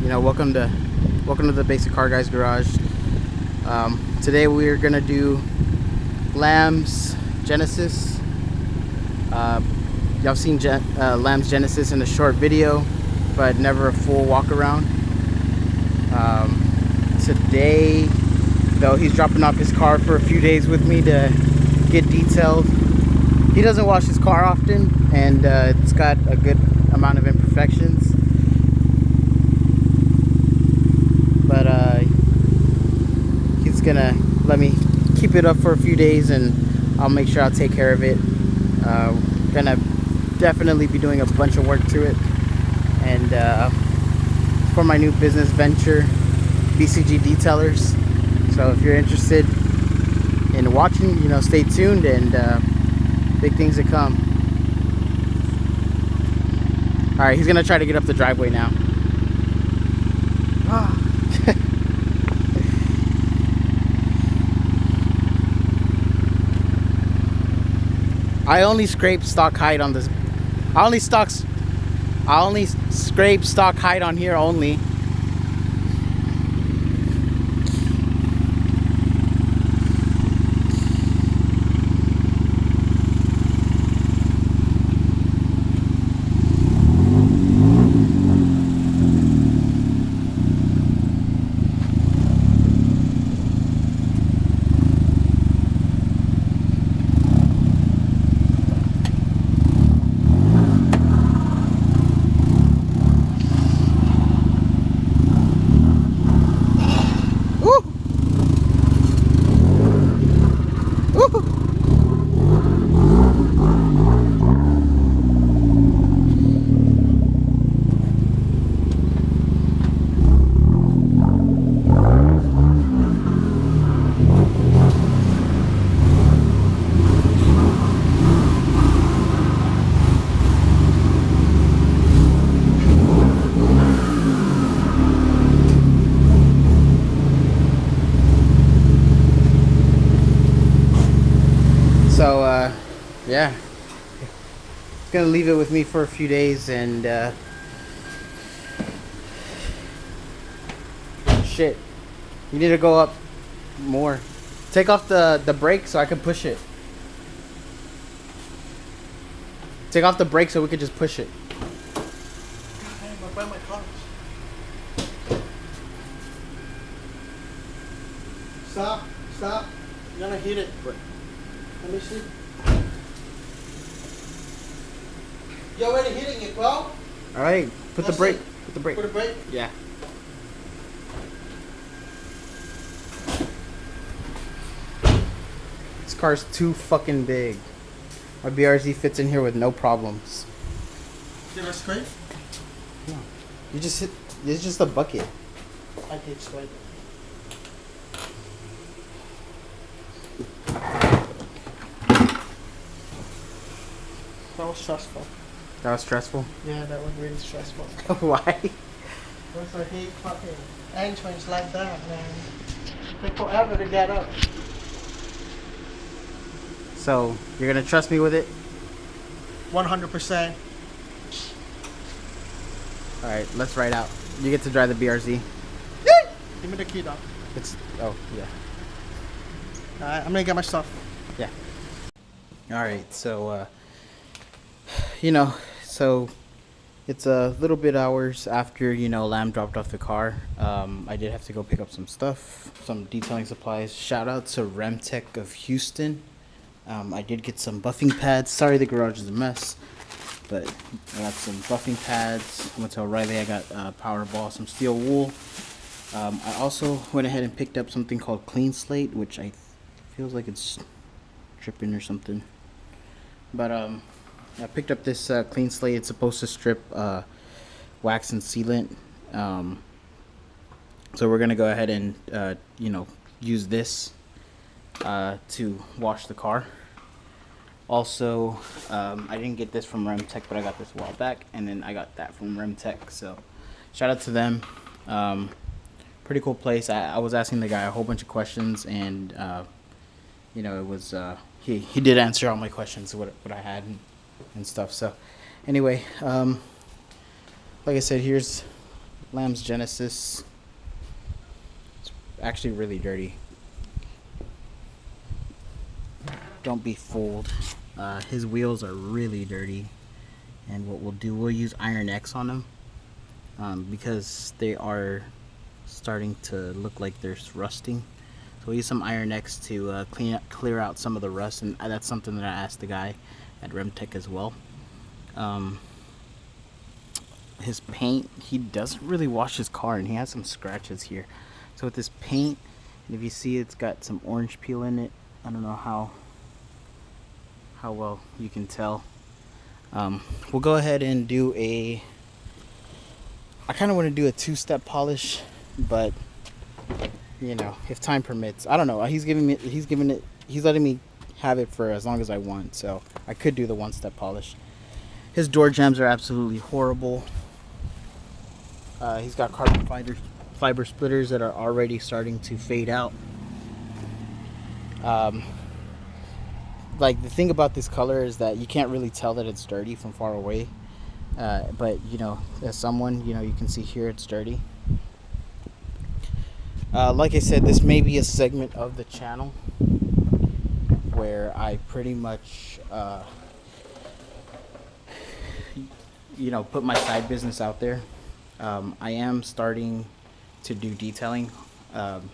welcome to the Basic Car Guys Garage. Today we're gonna do Lamb's Genesis. Y'all seen Lamb's Genesis in a short video, but never a full walk around. Today, though, he's dropping off his car for a few days with me to get detailed. He doesn't wash his car often, and it's got a good amount of imperfections. But he's gonna let me keep it up for a few days, and I'll make sure I'll take care of it. Gonna definitely be doing a bunch of work to it, and for my new business venture, BCG Detailers. So if you're interested in watching, stay tuned, and big things to come. All right, he's gonna try to get up the driveway now. I only scrape stock height on this. I only scrape stock height on here only. So yeah, it's gonna leave it with me for a few days, and shit, you need to go up more. Take off the brake so I can push it. Take off the brake so we could just push it. Stop. You're gonna hit it. Let me see. You're already hitting it, bro. All right, put the brake. Put the brake. Put the brake. Yeah. This car's too fucking big. My BRZ fits in here with no problems. Did I scrape? No. You just hit. It's just a bucket. I did scrape. That was stressful. That was stressful? Yeah, that was really stressful. Why? Because I hate fucking entrance like that, man. Take forever to get up. So, you're gonna trust me with it? 100%. Alright, let's ride out. You get to drive the BRZ. Give me the key, though. Oh, yeah. Alright, I'm gonna get my stuff. Yeah. Alright, so, so it's a little bit hours after, Lamb dropped off the car. I did have to go pick up some stuff, some detailing supplies. Shout out to Remtech of Houston. I did get some buffing pads. Sorry the garage is a mess, but I got some buffing pads. I went to O'Reilly, I got Powerball, some steel wool. I also went ahead and picked up something called Clean Slate, which feels like it's dripping or something. But I picked up this Clean Slate. It's supposed to strip wax and sealant. So we're gonna go ahead and use this to wash the car. Also, I didn't get this from Remtech, but I got this a while back, and then I got that from Remtech. So shout out to them. Pretty cool place. I was asking the guy a whole bunch of questions, and it was he did answer all my questions, what I had and stuff. So anyway, like I said, here's Lamb's Genesis. It's actually really dirty. Don't be fooled. His wheels are really dirty, and what we'll do, we'll use Iron X on them because they are starting to look like they're rusting. So we'll use some Iron X to clear out some of the rust, and that's something that I asked the guy at Remtech as well. His paint, he doesn't really wash his car, and he has some scratches here. So with this paint, and if you see, it's got some orange peel in it. I don't know how well you can tell. We'll go ahead and do I kind of want to do a two-step polish, but you know, if time permits. I don't know. He's letting me have it for as long as I want, so I could do the one-step polish. His door jambs are absolutely horrible. He's got carbon fiber splitters that are already starting to fade out. Like, the thing about this color is that you can't really tell that it's dirty from far away, but you know, as someone, you know, you can see here it's dirty. Like I said, this may be a segment of the channel where I pretty much you know, put my side business out there. I am starting to do detailing, and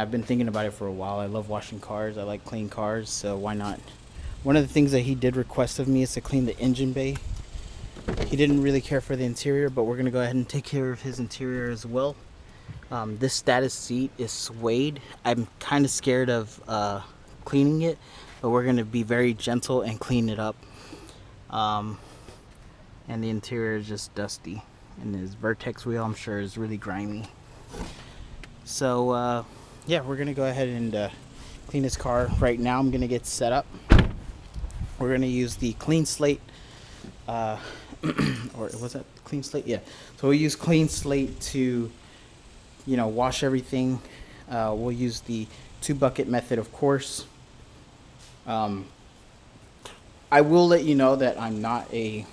I've been thinking about it for a while. I love washing cars. I like clean cars, so why not? One of the things that he did request of me is to clean the engine bay. He didn't really care for the interior, but we're gonna go ahead and take care of his interior as well. This status seat is suede. I'm kind of scared of cleaning it, but we're gonna be very gentle and clean it up. And the interior is just dusty, and his Vertex wheel, I'm sure, is really grimy. So yeah, we're gonna go ahead and clean his car. Right now I'm gonna get set up. We're gonna use the clean slate, or was that clean slate? Yeah, so we'll use clean slate to, you know, wash everything. We'll use the 2-bucket method, of course. I will let you know that I'm not a,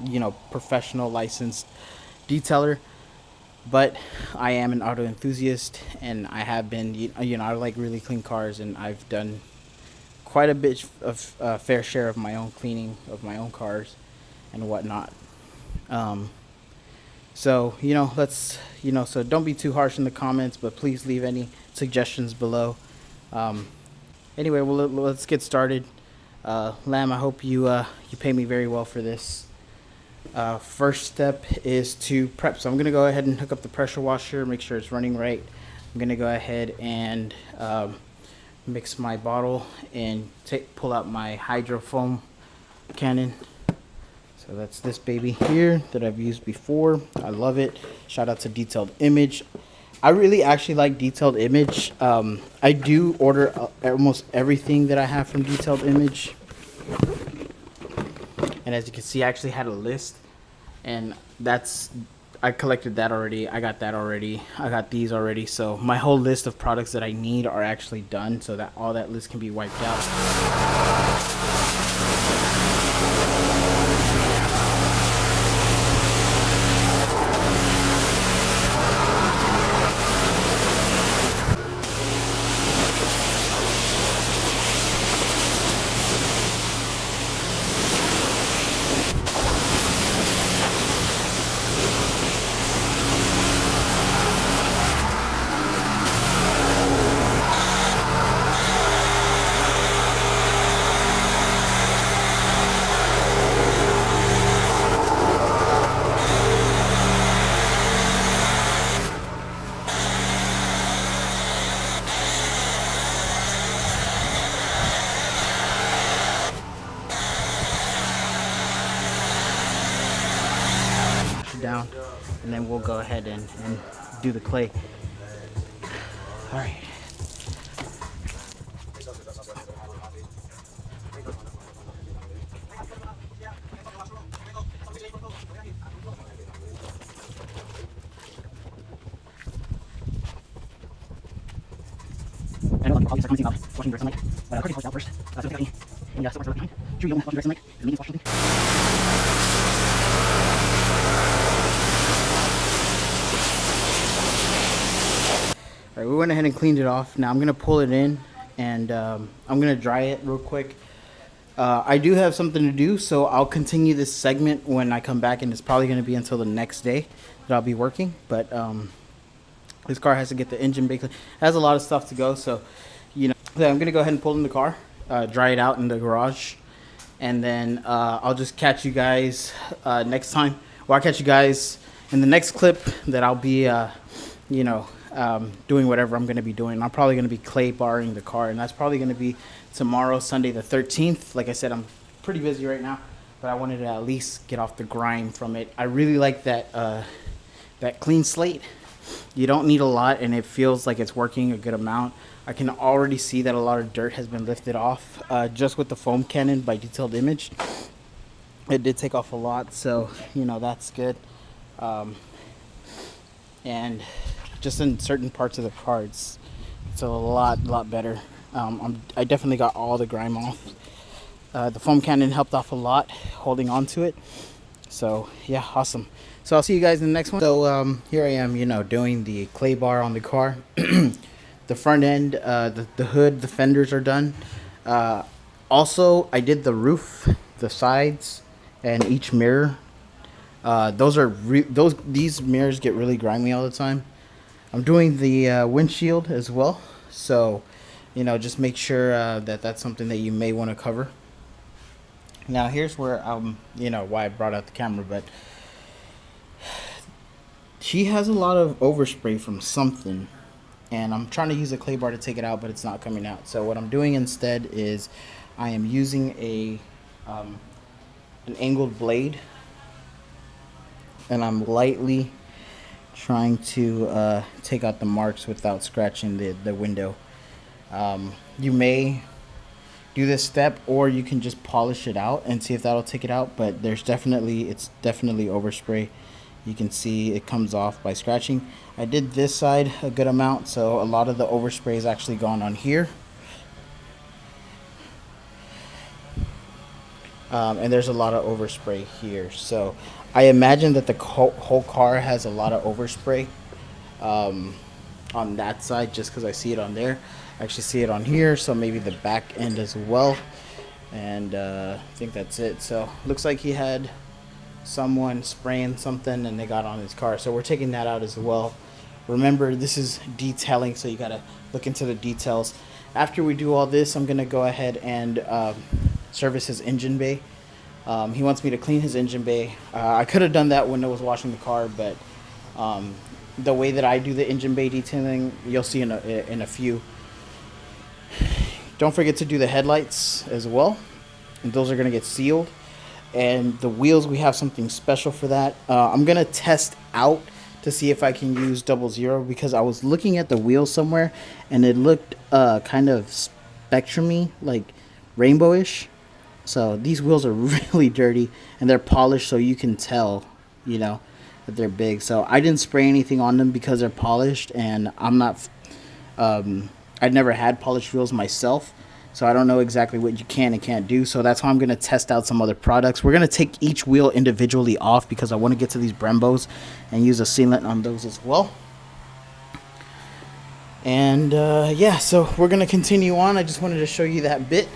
you know, professional licensed detailer, but I am an auto enthusiast, and I have been, you know, I like really clean cars, and I've done quite a bit of fair share of my own cleaning of my own cars and whatnot. So, you know, so don't be too harsh in the comments, but please leave any suggestions below. Anyway, well, let's get started. Lamb, I hope you pay me very well for this. First step is to prep. So I'm going to go ahead and hook up the pressure washer, make sure it's running right. I'm going to go ahead and mix my bottle and pull out my hydrofoam cannon. So that's this baby here that I've used before. I love it. Shout out to Detailed Image. I really actually like Detailed Image. I do order almost everything that I have from Detailed Image. And as you can see, I actually had a list, and I collected that already. I got that already. I got these already. So my whole list of products that I need are actually done, so that all that list can be wiped out. Down, and then we'll go ahead and do the clay. All right. I know I'll be commenting about washing the rest of the night, but I'll quickly wash it out first. So take out any stuff behind. Sure, you don't want to wash the rest of the night. The maintenance wash something. we went ahead and cleaned it off. Now I'm gonna pull it in, and I'm gonna dry it real quick. I do have something to do, so I'll continue this segment when I come back, and it's probably gonna be until the next day that I'll be working. But this car has to get the engine bay clean. It has a lot of stuff to go, so so I'm gonna go ahead and pull in the car, dry it out in the garage, and then I'll just catch you guys next time. Or I'll catch you guys in the next clip that I'll be, doing whatever I'm gonna be doing. I'm probably gonna be clay barring the car, and that's probably gonna be tomorrow, Sunday the 13th. Like I said, I'm pretty busy right now, but I wanted to at least get off the grime from it. I really like that that clean slate. You don't need a lot, and it feels like it's working a good amount. I can already see that a lot of dirt has been lifted off just with the foam cannon by Detailed Image. It did take off a lot, so that's good. And just in certain parts of the car, it's a lot better. I definitely got all the grime off. The foam cannon helped off a lot, holding on to it. So yeah, awesome. So I'll see you guys in the next one. So here I am, doing the clay bar on the car. The front end, the hood, the fenders are done. Also, I did the roof, the sides, and each mirror. These mirrors get really grimy all the time. I'm doing the windshield as well. So, just make sure that that's something that you may want to cover. Now, here's where why I brought out the camera, but she has a lot of overspray from something, and I'm trying to use a clay bar to take it out, but it's not coming out. So what I'm doing instead is I am using an angled blade, and I'm lightly trying to take out the marks without scratching the window. You may do this step, or you can just polish it out and see if that'll take it out, but it's definitely overspray. You can see it comes off by scratching. I did this side a good amount, so a lot of the overspray is actually gone on here. And there's a lot of overspray here. So I imagine that the whole car has a lot of overspray on that side, just because I see it on there. I actually see it on here, so maybe the back end as well. And I think that's it. So looks like he had someone spraying something and they got on his car, so we're taking that out as well. Remember, this is detailing, so you gotta look into the details. After we do all this, I'm gonna go ahead and service his engine bay. He wants me to clean his engine bay. I could have done that when I was washing the car, but the way that I do the engine bay detailing, you'll see in a few. Don't forget to do the headlights as well, and those are gonna get sealed. And the wheels, we have something special for that. I'm gonna test out to see if I can use 00, because I was looking at the wheels somewhere and it looked kind of spectrumy, like rainbowish. So these wheels are really dirty, and they're polished, so you can tell, that they're big. So I didn't spray anything on them because they're polished, and I'm not. I'd never had polished wheels myself, so I don't know exactly what you can and can't do. So that's why I'm going to test out some other products. We're going to take each wheel individually off because I want to get to these Brembos and use a sealant on those as well. And yeah, so we're going to continue on. I just wanted to show you that bit.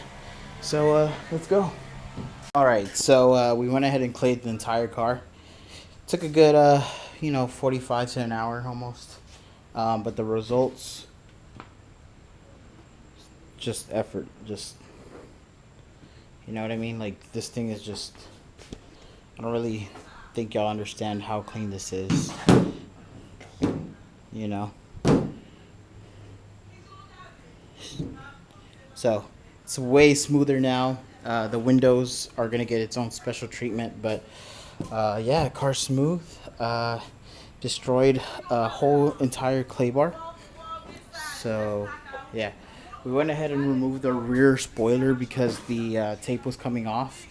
So let's go. All right, so we went ahead and clayed the entire car. Took a good, 45 to an hour almost. But the results, just effort, you know what I mean? Like, this thing is just, I don't really think y'all understand how clean this is, So it's way smoother now. The windows are gonna get its own special treatment, but yeah, car's smooth. Destroyed a whole entire clay bar. So yeah, we went ahead and removed the rear spoiler because the tape was coming off,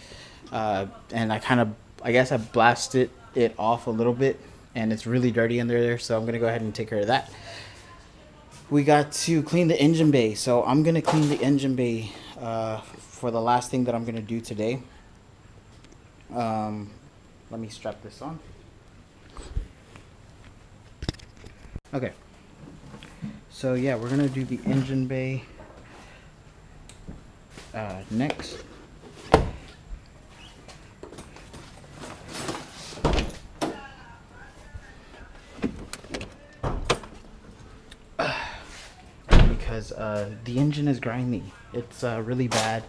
and I guess I blasted it off a little bit, and it's really dirty under there, so I'm gonna go ahead and take care of that. We got to clean the engine bay, so I'm gonna clean the engine bay for the last thing that I'm gonna do today. Let me strap this on. Okay, So yeah, we're gonna do the engine bay next. Because the engine is grimy. It's really bad.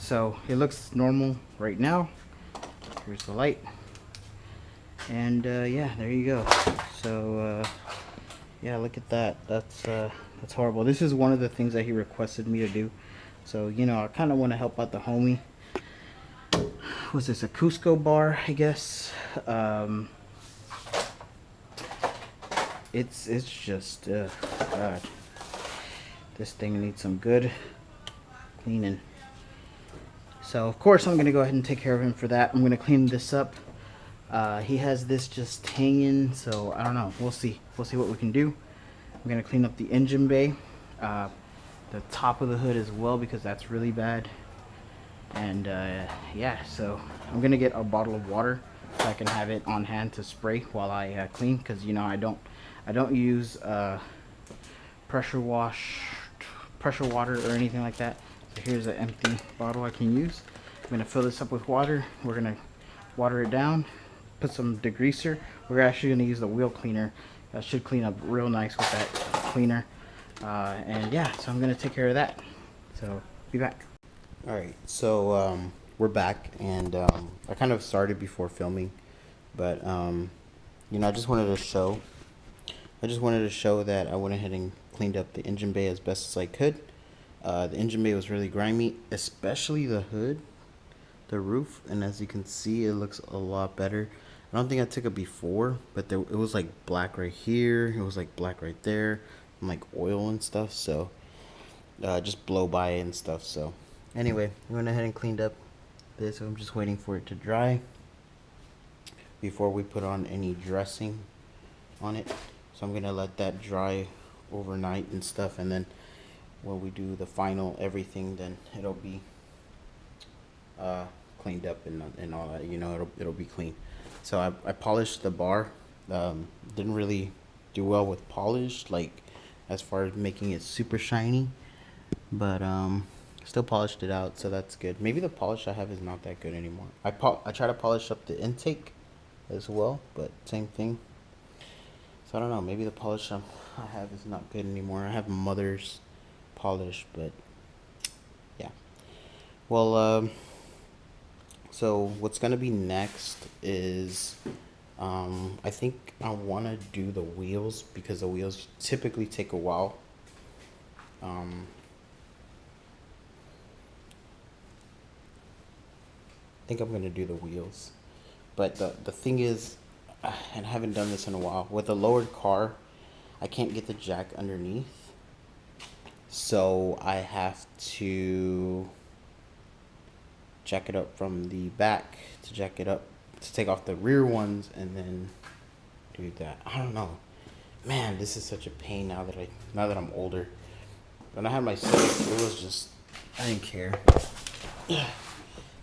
So it looks normal right now. Here's the light. And yeah, there you go. So yeah, look at that. That's horrible. This is one of the things that he requested me to do. So, you know, I kind of want to help out the homie. What's this, a Cusco bar, I guess? It's just, God. This thing needs some good cleaning. So, of course, I'm going to go ahead and take care of him for that. I'm going to clean this up. He has this just hanging, so I don't know. We'll see. We'll see what we can do. I'm going to clean up the engine bay. The top of the hood as well, because that's really bad. And yeah, so I'm gonna get a bottle of water so I can have it on hand to spray while I clean, because you know I don't use pressure water or anything like that. So here's an empty bottle I can use. I'm gonna fill this up with water. We're gonna water it down, put some degreaser. We're actually gonna use the wheel cleaner. That should clean up real nice with that cleaner. And yeah, so I'm gonna take care of that. So be back. All right, so we're back, and I kind of started before filming, but you know, I just wanted to show that I went ahead and cleaned up the engine bay as best as I could. The engine bay was really grimy, especially the hood, the roof, and as you can see, it looks a lot better. I don't think I took it before, but it was like black right here, it was like black right there, and like oil and stuff, so just blow by it and stuff. So anyway, I went ahead and cleaned up this. I'm just waiting for it to dry before we put on any dressing on it. So I'm gonna let that dry overnight and stuff, and then when we do the final everything, then it'll be cleaned up and all that, you know, it'll be clean. So I polished the bar. Didn't really do well with polish, like as far as making it super shiny, but still polished it out, so that's good. Maybe the polish I have is not that good anymore. I try to polish up the intake as well, but same thing. So I don't know, maybe the polish I have is not good anymore. I have mother's polish, but yeah. Well, so what's gonna be next is I think I want to do the wheels, because the wheels typically take a while. I think I'm gonna do the wheels, but the thing is, and I haven't done this in a while, with a lowered car I can't get the jack underneath, so I have to jack it up from the back to jack it up to take off the rear ones and then do that. I don't know, man, this is such a pain now that I'm older. When I had my son, it was just, I didn't care.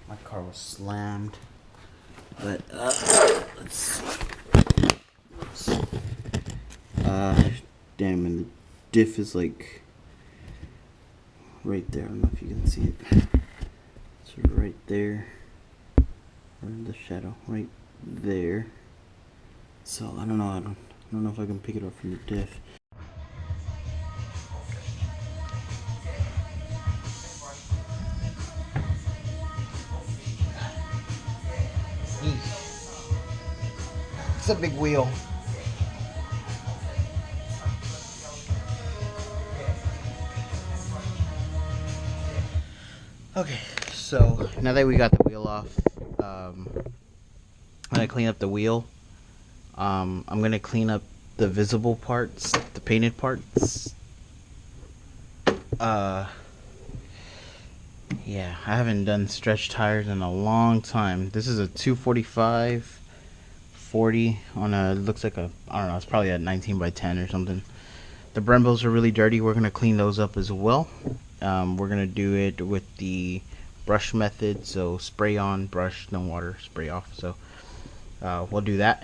My car was slammed, but let's see. Oops. Damn, and the diff is like right there. I don't know if you can see it. It's right there, or in the shadow, right there. So I don't know. I don't know if I can pick it up from the diff. It's a big wheel. Okay, so now that we got the wheel off, I'm gonna clean up the wheel. I'm gonna clean up the visible parts, the painted parts. Yeah, I haven't done stretch tires in a long time. This is a 245 40 on a, looks like a, I don't know, it's probably a 19 by 10 or something. The Brembos are really dirty. We're gonna clean those up as well. We're gonna do it with the brush method, so spray on, brush, no water, spray off. So we'll do that.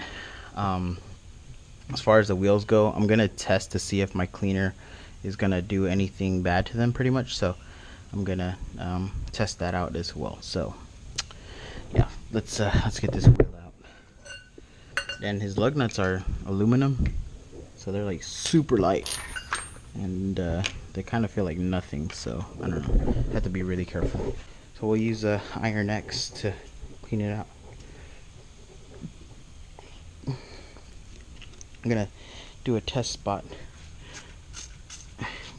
As far as the wheels go, I'm gonna test to see if my cleaner is gonna do anything bad to them, pretty much. So I'm gonna test that out as well. So yeah, let's get this wheel out. And his lug nuts are aluminum, so they're like super light, and they kind of feel like nothing. So I don't know, have to be really careful. So we'll use Iron X to clean it out. I'm gonna do a test spot,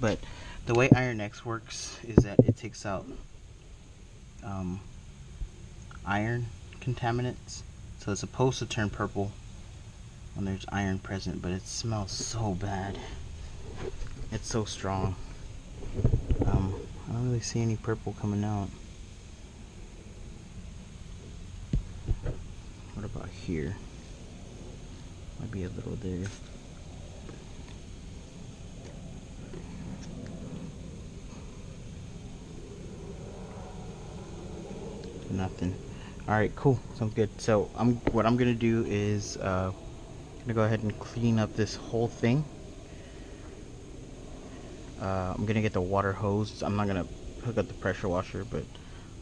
but the way Iron X works is that it takes out iron contaminants, so it's supposed to turn purple when there's iron present, but it smells so bad. It's so strong. I don't really see any purple coming out. What about here? Might be a little there. Nothing. All right, cool. Sounds good. So what I'm gonna do is gonna go ahead and clean up this whole thing. I'm gonna get the water hose. I'm not gonna hook up the pressure washer, but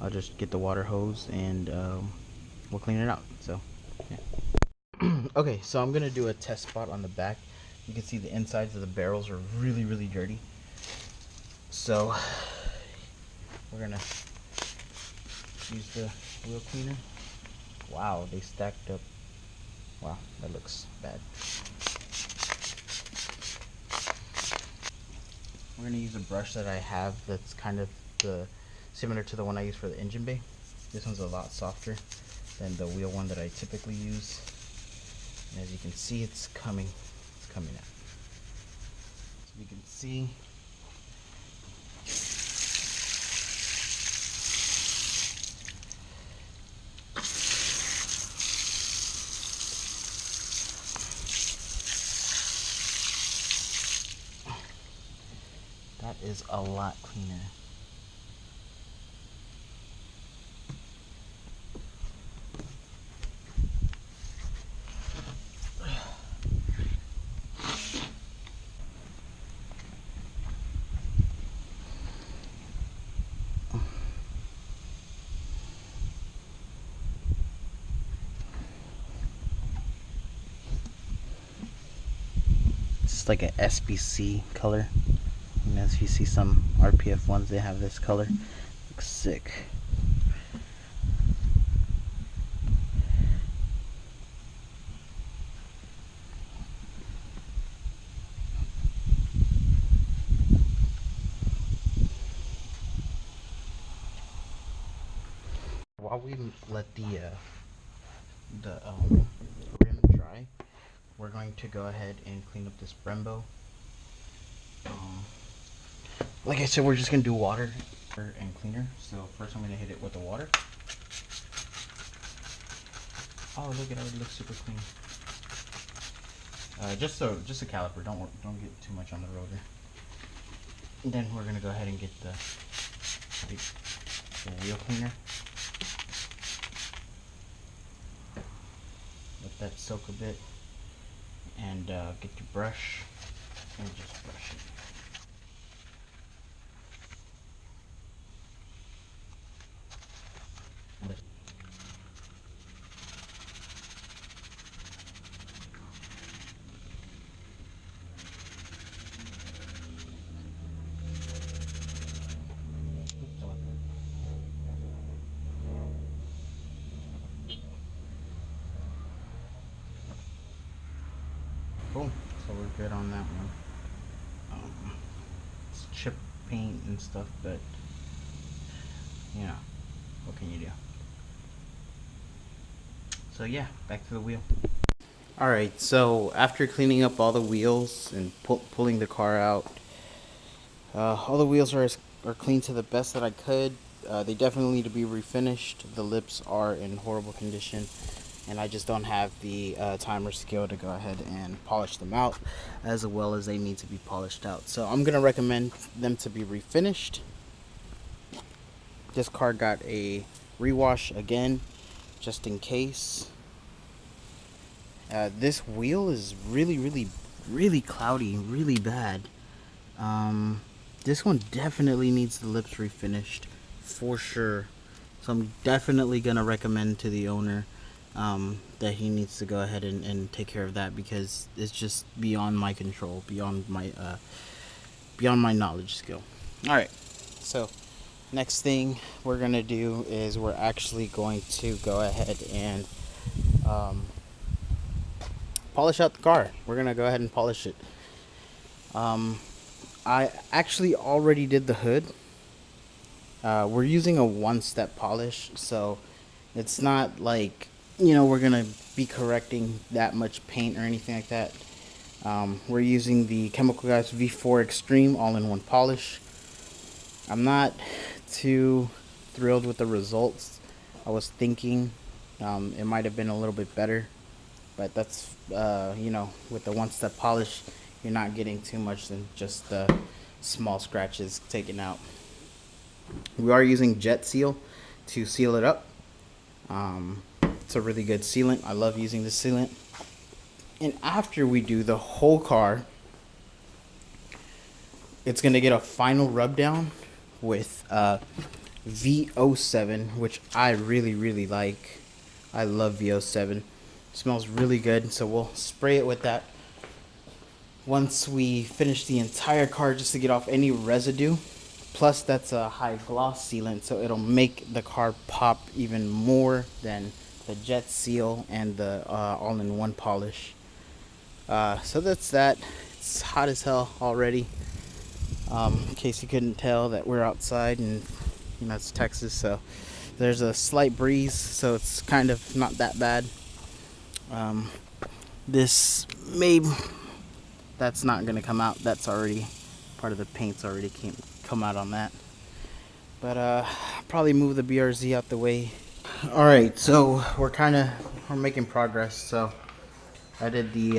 I'll just get the water hose and we'll clean it out. So yeah. Okay, so I'm gonna do a test spot on the back. You can see the insides of the barrels are really, really dirty. So we're gonna use the wheel cleaner. Wow, they stacked up. Wow, that looks bad. We're gonna use a brush that I have that's kind of similar to the one I use for the engine bay. This one's a lot softer than the wheel one that I typically use. And as you can see, it's coming out. So you can see, that is a lot cleaner. It's like an SBC color. And as you see, some RPF ones, they have this color. Looks sick. While we let the rim dry, we're going to go ahead and clean up this Brembo. Like I said, we're just gonna do water and cleaner. So first I'm gonna hit it with the water. Oh look, it already looks super clean. Just a caliper. Don't get too much on the rotor. And then we're gonna go ahead and get the wheel cleaner. Let that soak a bit, and get your brush and just brush it. Cool. So we're good on that one. It's chip paint and stuff, but you know, what can you do? So yeah, back to the wheel. Alright, so after cleaning up all the wheels and pulling the car out, all the wheels are clean to the best that I could. They definitely need to be refinished. The lips are in horrible condition, and I just don't have the time or skill to go ahead and polish them out as well as they need to be polished out. So I'm going to recommend them to be refinished. This car got a rewash again, just in case. This wheel is really cloudy, really bad. This one definitely needs the lips refinished, for sure. So I'm definitely gonna recommend to the owner that he needs to go ahead and take care of that, because it's just beyond my control, beyond my knowledge skill. All right, so next thing we're gonna do is we're actually going to go ahead and polish out the car. We're gonna go ahead and polish it. I actually already did the hood. We're using a one-step polish, so it's not like, you know, we're gonna be correcting that much paint or anything like that. We're using the Chemical Guys V4 Extreme all-in-one polish. I'm not too thrilled with the results. I was thinking it might have been a little bit better, but that's you know, with the one-step polish, you're not getting too much than just the small scratches taken out. We are using Jet Seal to seal it up. It's a really good sealant. I love using this sealant. And after we do the whole car, it's going to get a final rub down with VO7, which I really like. I love VO7. It smells really good, so we'll spray it with that once we finish the entire car, just to get off any residue. Plus, that's a high gloss sealant, so it'll make the car pop even more than the Jet Seal and the all-in-one polish. So that's that. It's hot as hell already. In case you couldn't tell that we're outside, and you know, it's Texas, so there's a slight breeze, so it's kind of not that bad. This that's not gonna come out. That's already part of the paint's already come out on that. But probably move the BRZ out the way. All right, so we're making progress. So I did the